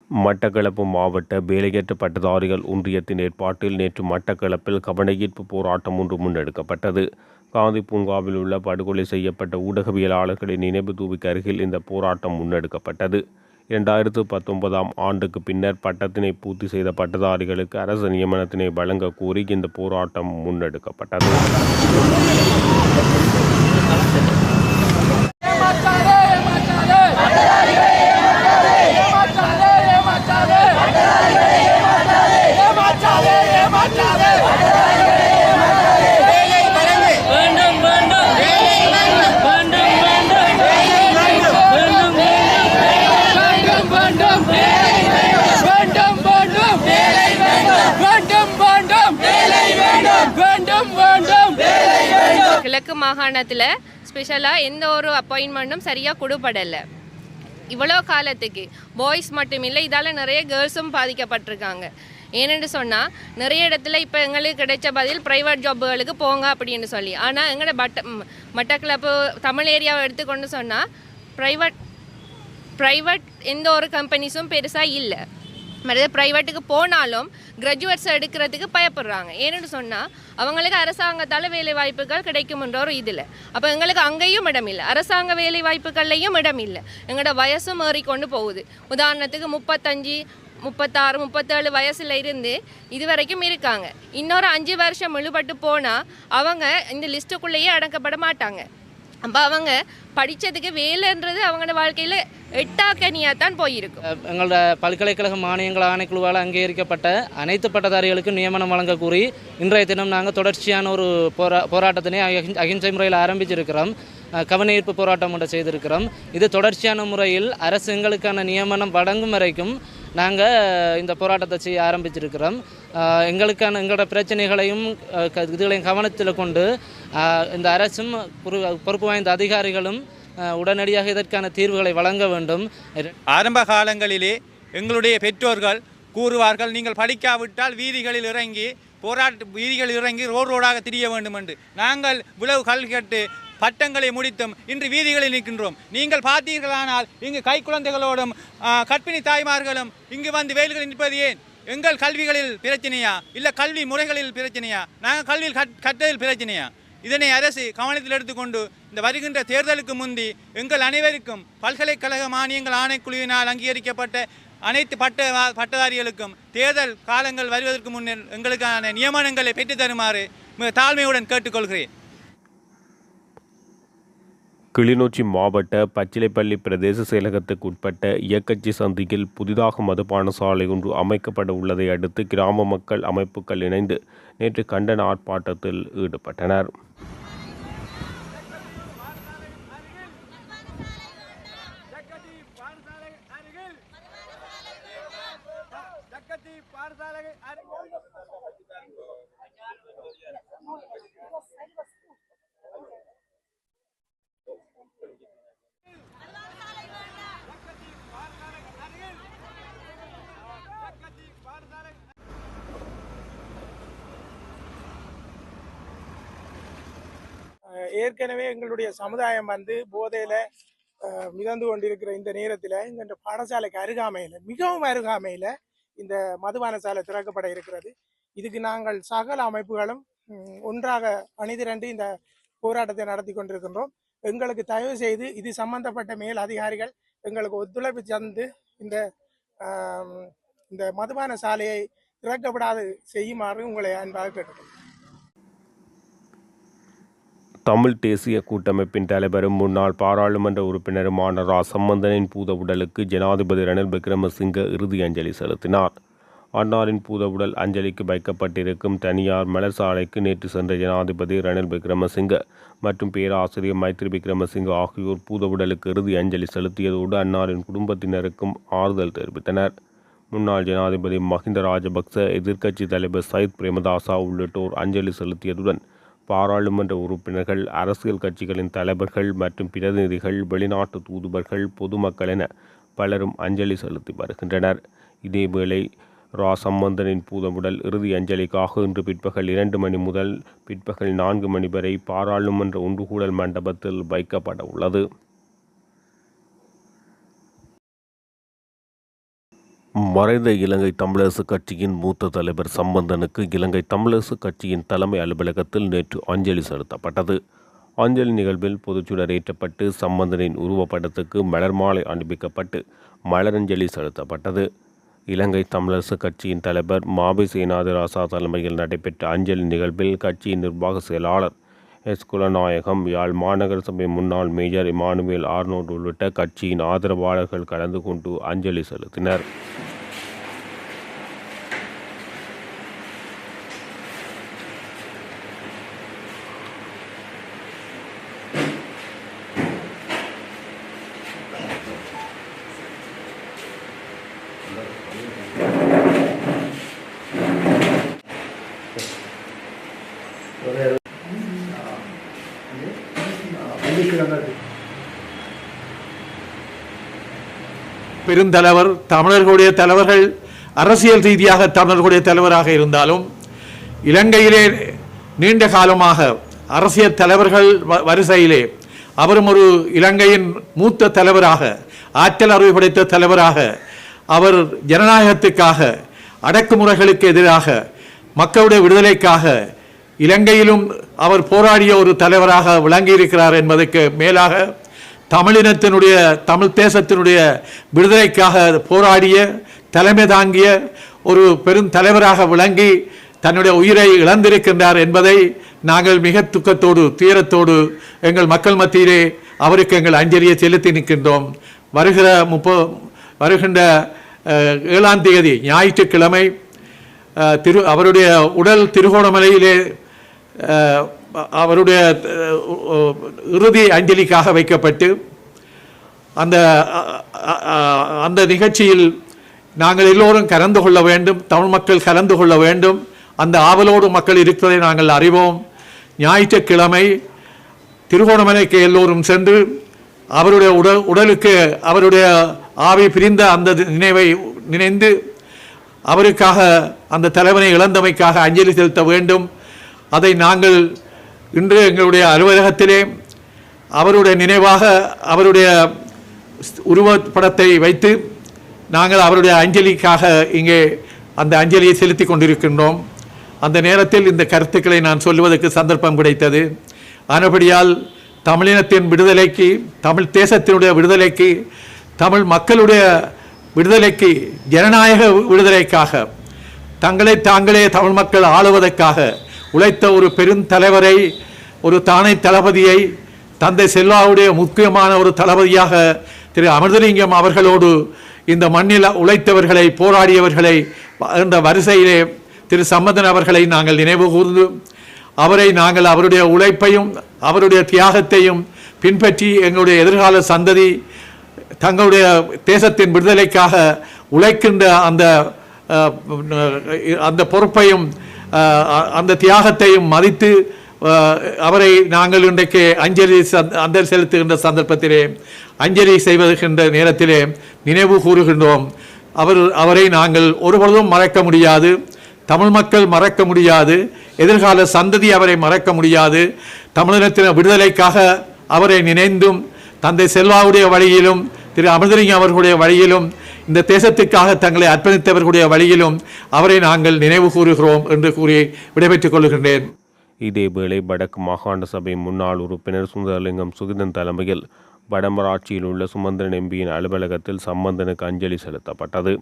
மட்டக்களப்பு மாவட்ட வேலையற்ற பட்டதாரிகள் ஒன்றியத்தின் ஏற்பாட்டில் நேற்று மட்டக்களப்பில் கவனஈர்ப்பு போராட்டம் ஒன்று முன்னெடுக்கப்பட்டது. காந்தி பூங்காவில் உள்ள படுகொலை செய்யப்பட்ட ஊடகவியலாளர்களின் நினைவு தூவிக்கு அருகில் இந்த போராட்டம் முன்னெடுக்கப்பட்டது. 2019ஆம் ஆண்டுக்கு பின்னர் பட்டத்தினை பூர்த்தி செய்த பட்டதாரிகளுக்கு அரசு நியமனத்தினை வழங்க கோரி இந்த போராட்டம் முன்னெடுக்கப்பட்டது. கிழக்கு மாகாணத்தில் ஸ்பெஷலாக எந்த ஒரு அப்பாயின்மெண்ட்டும் சரியாக கொடுப்படலை. இவ்வளோ காலத்துக்கு பாய்ஸ் மட்டும் இல்லை, இதால் நிறைய கேர்ள்ஸும் பாதிக்கப்பட்டிருக்காங்க. ஏனென்று சொன்னால் நிறைய இடத்துல இப்போ எங்களுக்கு கிடைச்ச பதில் ப்ரைவேட் ஜாப்புகளுக்கு போங்க அப்படின்னு சொல்லி. ஆனால் எங்களோட மட்டக்களப்பு தமிழ் ஏரியாவை எடுத்துக்கொண்டு சொன்னால் ப்ரைவேட் எந்த ஒரு கம்பெனிஸும் பெருசாக இல்லை. மற்றது ப்ரைவேட்டுக்கு போனாலும் கிராஜுவேட்ஸ் எடுக்கிறதுக்கு பயப்படுறாங்க. ஏன்னு சொன்னால் அவங்களுக்கு அரசாங்கத்தால் வேலை வாய்ப்புகள் கிடைக்கும்ன்ற ஒரு இதில். அப்போ எங்களுக்கு அங்கேயும் இடம் இல்லை, அரசாங்க வேலை வாய்ப்புகள்லையும் இடம் இல்லை. எங்களோட வயசும் ஏறிக்கொண்டு போகுது. உதாரணத்துக்கு 35, 36, 37 வயசில் இருந்து இது வரைக்கும் இருக்காங்க. இன்னொரு 5 வருஷம் இழுபட்டு போனால் அவங்க இந்த லிஸ்ட்டுக்குள்ளேயே அடக்கப்பட மாட்டாங்க. அப்போ அவங்க படித்ததுக்கு வேலைன்றது அவங்களோட வாழ்க்கையில் எட்டாக்கனியாக தான் போயிருக்கும். எங்களோட பல்கலைக்கழக மானியங்கள் ஆணைக்குழுவால் அங்கீகரிக்கப்பட்ட அனைத்து பட்டதாரிகளுக்கும் நியமனம் வழங்க கூறி இன்றைய தினம் நாங்கள் தொடர்ச்சியான ஒரு போராட்டத்தினை அகிம்சை முறையில் ஆரம்பிச்சிருக்கிறோம். கவனஈர்ப்பு போராட்டம் ஒன்று செய்திருக்கிறோம். இது தொடர்ச்சியான முறையில் அரசு எங்களுக்கான நியமனம் வழங்கும் வரைக்கும் நாங்கள் இந்த போராட்டத்தை செய்ய ஆரம்பிச்சிருக்கிறோம். எங்களோட பிரச்சனைகளையும் இதுகளையும் கவனத்தில் கொண்டு இந்த அரசும் பொறுப்பு வாய்ந்த அதிகாரிகளும் உடனடியாக இதற்கான தீர்வுகளை வழங்க வேண்டும். ஆரம்ப காலங்களிலே எங்களுடைய பெற்றோர்கள் கூறுவார்கள், நீங்கள் படிக்காவிட்டால் வீதிகளில் இறங்கி ரோடாக திரிய வேண்டும் என்று. நாங்கள் இவ்வளவு கல்வி கட்டு பட்டங்களை முடித்தும் இன்று வீதிகளில் நிற்கின்றோம். நீங்கள் பார்த்தீர்களானால் இங்கு கை குழந்தைகளோடும் கர்ப்பிணி தாய்மார்களும் இங்கு வந்து வெயில்களில் நிற்பது ஏன்? எங்கள் கல்விகளில் பிரச்சனையா, இல்லை கல்வி முறைகளில் பிரச்சனையா, நாங்கள் கல்வியில் கற்றதில் பிரச்சனையா? இதனை அரசு கவனத்தில் எடுத்துக்கொண்டு இந்த வருகின்ற தேர்தலுக்கு முந்தி எங்கள் அனைவருக்கும் பல்கலைக்கழக மானியங்கள் ஆணைக்குழுவினால் அங்கீகரிக்கப்பட்ட அனைத்து பட்டதாரிகளுக்கும் தேர்தல் காலங்கள் வருவதற்கு முன்னர் எங்களுக்கான நியமனங்களை பெற்றுத்தருமாறு மிக தாழ்மையுடன் கேட்டுக்கொள்கிறேன். கிளிநொச்சி மாவட்ட பச்சிலைப்பள்ளி பிரதேச செயலகத்துக்கு உட்பட்ட இயக்கச்சி சந்தியில் புதிதாக மதுபான சாலை ஒன்று அமைக்கப்பட உள்ளதை அடுத்து கிராம மக்கள் அமைப்புகள் இணைந்து நேற்று கண்டன ஆர்ப்பாட்டத்தில் ஈடுபட்டனர். ஏற்கனவே எங்களுடைய சமுதாயம் போதையில் மிதந்து கொண்டிருக்கிற இந்த நேரத்தில் இந்த பாடசாலைக்கு மிகவும் அருகாமையில் இந்த மதுபான சாலை திறக்கப்பட இருக்கிறது. இதுக்கு நாங்கள் சகல அமைப்புகளும் ஒன்றாக அணிதிரண்டு இந்த போராட்டத்தை நடத்தி கொண்டிருக்கின்றோம். எங்களுக்கு தயவு செய்து இது சம்பந்தப்பட்ட மேல் அதிகாரிகள் எங்களுக்கு ஒத்துழைப்பு தந்து இந்த மதுபான சாலையை திறக்கப்படாது செய்யுமாறு உங்களை அன்பாக கேட்டுக்கொள்கிறேன். தமிழ் தேசிய கூட்டமைப்பின் தலைவரும் முன்னாள் பாராளுமன்ற உறுப்பினருமான ரா சம்பந்தனின் பூத உடலுக்கு ஜனாதிபதி ரணில் விக்ரமசிங்க இறுதி அஞ்சலி செலுத்தினார். அன்னாரின் பூத உடல் அஞ்சலிக்கு வைக்கப்பட்டிருக்கும் தனியார் மலர் சாலைக்கு நேற்று சென்ற ஜனாதிபதி ரணில் விக்ரமசிங்க மற்றும் பேராசிரியர் மைத்ரி விக்ரமசிங்க ஆகியோர் பூத உடலுக்கு இறுதி அஞ்சலி செலுத்தியதோடு அன்னாரின் குடும்பத்தினருக்கும் ஆறுதல் தெரிவித்தனர். முன்னாள் ஜனாதிபதி மஹிந்த ராஜபக்ச, எதிர்க்கட்சி தலைவர் சயித் பிரேமதாசா உள்ளிட்டோர் அஞ்சலி செலுத்தியதுடன் பாராளுமன்ற உறுப்பினர்கள், அரசியல் கட்சிகளின் தலைவர்கள் மற்றும் பிரதிநிதிகள், வெளிநாட்டு தூதுவர்கள், பொதுமக்கள் என பலரும் அஞ்சலி செலுத்தி வருகின்றனர். இதேவேளை ரா சம்பந்தனின் பூதவுடல் இறுதி அஞ்சலிக்காக இன்று பிற்பகல் 2 மணி முதல் பிற்பகல் 4 மணி வரை பாராளுமன்ற ஒன்றுகூடல் மண்டபத்தில் வைக்கப்பட உள்ளது. மறைந்த இலங்கை தமிழரசு கட்சியின் மூத்த தலைவர் சம்பந்தனுக்கு இலங்கை தமிழரசு கட்சியின் தலைமை அலுவலகத்தில் நேற்று அஞ்சலி செலுத்தப்பட்டது. அஞ்சலி நிகழ்வில் பொதுச்சுடர் ஏற்றப்பட்டு சம்பந்தனின் உருவப்படத்துக்கு மலர் மாலை அணிவிக்கப்பட்டு மலரஞ்சலி செலுத்தப்பட்டது. இலங்கை தமிழரசு கட்சியின் தலைவர் மாபி சேனாதிராசா தலைமையில் நடைபெற்ற அஞ்சலி நிகழ்வில் கட்சியின் நிர்வாக செயலாளர் எஸ். குலநாயகம், யாழ் மாநகர சபை முன்னாள் மேஜர் இமானுவேல் ஆர்னோட் உள்ளிட்ட கட்சியின் ஆதரவாளர்கள் கலந்து கொண்டு அஞ்சலி செலுத்தினர். பெருந்தலைவர் தமிழர்களுடைய தலைவர்கள் அரசியல் ரீதியாக தமிழர்களுடைய தலைவராக இருந்தாலும் இலங்கையிலே நீண்ட காலமாக அரசியல் தலைவர்கள் வரிசையிலே அவரும் ஒரு இலங்கையின் மூத்த தலைவராக, ஆற்றல் அறிவு படைத்த தலைவராக, அவர் ஜனநாயகத்துக்காக, அடக்குமுறைகளுக்கு எதிராக, மக்களுடைய விடுதலைக்காக இலங்கையிலும் அவர் போராடிய ஒரு தலைவராக விளங்கியிருக்கிறார் என்பதற்கு மேலாக தமிழினத்தினுடைய, தமிழ் தேசத்தினுடைய விடுதலைக்காக போராடிய, தலைமை தாங்கிய ஒரு பெரும் தலைவராக விளங்கி தன்னுடைய உயிரை இழந்திருக்கின்றார் என்பதை நாங்கள் மிக துக்கத்தோடு துயரத்தோடு எங்கள் மக்கள் மத்தியிலே அவருக்கு எங்கள் அஞ்சலியை செலுத்தி நிற்கின்றோம். வருகின்ற 7ஆம் தேதி ஞாயிற்றுக்கிழமை அவருடைய உடல் திருகோணமலையிலே அவருடைய இறுதி அஞ்சலிக்காக வைக்கப்பட்டு அந்த நிகழ்ச்சியில் நாங்கள் எல்லோரும் கலந்து கொள்ள வேண்டும், தமிழ் மக்கள் கலந்து கொள்ள வேண்டும். அந்த ஆவலோடு மக்கள் இருப்பதை நாங்கள் அறிவோம். ஞாயிற்றுக்கிழமை திருகோணமலைக்கு எல்லோரும் சென்று அவருடைய உடலுக்கு அவருடைய ஆவி பிரிந்த அந்த நினைவை நினைந்து அவருக்காக, அந்த தலைவனை இழந்தமைக்காக அஞ்சலி செலுத்த வேண்டும். அதை நாங்கள் இன்று எங்களுடைய அலுவலகத்திலே அவருடைய நினைவாக அவருடைய உருவப்படத்தை வைத்து நாங்கள் அவருடைய அஞ்சலிக்காக இங்கே அந்த அஞ்சலியை செலுத்தி கொண்டிருக்கின்றோம். அந்த நேரத்தில் இந்த கருத்துக்களை நான் சொல்வதற்கு சந்தர்ப்பம் கிடைத்தது. ஆனபடியால் தமிழினத்தின் விடுதலைக்கு, தமிழ் தேசத்தினுடைய விடுதலைக்கு, தமிழ் மக்களுடைய விடுதலைக்கு, ஜனநாயக விடுதலைக்காக, தங்களை தாங்களே தமிழ் மக்கள் ஆளுவதற்காக உழைத்த ஒரு பெருந்தலைவரை, ஒரு தானை தளபதியை, தந்தை செல்வாவுடைய முக்கியமான ஒரு தளபதியாக திரு அமிர்தலிங்கம் அவர்களோடு இந்த மண்ணில் உழைத்தவர்களை, போராடியவர்களை என்ற வரிசையிலே திரு சம்பந்தன் அவர்களை நாங்கள் நினைவு கூர்ந்து அவரை நாங்கள் அவருடைய உழைப்பையும் அவருடைய தியாகத்தையும் பின்பற்றி எங்களுடைய எதிர்கால சந்ததி தங்களுடைய தேசத்தின் விடுதலைக்காக உழைக்கின்ற அந்த பொறுப்பையும் அந்த தியாகத்தையும் மதித்து அவரை நாங்கள் இன்றைக்கு அஞ்சலி செலுத்துகின்ற சந்தர்ப்பத்திலே, அஞ்சலி செய்வதற்கின்ற நேரத்திலே நினைவு கூறுகின்றோம். அவரை நாங்கள் ஒருபொழுதும் மறக்க முடியாது, தமிழ் மக்கள் மறக்க முடியாது, எதிர்கால சந்ததி அவரை மறக்க முடியாது. தமிழினத்தின் விடுதலைக்காக அவரை நினைந்தும், தந்தை செல்வாவுடைய வழியிலும், திரு அமிர்தலிங்கம் அவர்களுடைய வழியிலும், இந்த தேசத்துக்காக தங்களை அர்ப்பணித்தவர்களுடைய வழியிலும் அவரை நாங்கள் நினைவு கூறுகிறோம் என்று கூறி விடைபெற்றுக் கொள்கின்றேன். இதேவேளை வடக்கு மாகாண சபை முன்னாள் உறுப்பினர் சுந்தரலிங்கம் சுகிதன் தலைமையில் வடமராட்சியில் உள்ள சுமந்திரன் எம்பியின் அலுவலகத்தில் சம்பந்தனுக்கு அஞ்சலி செலுத்தப்பட்டது.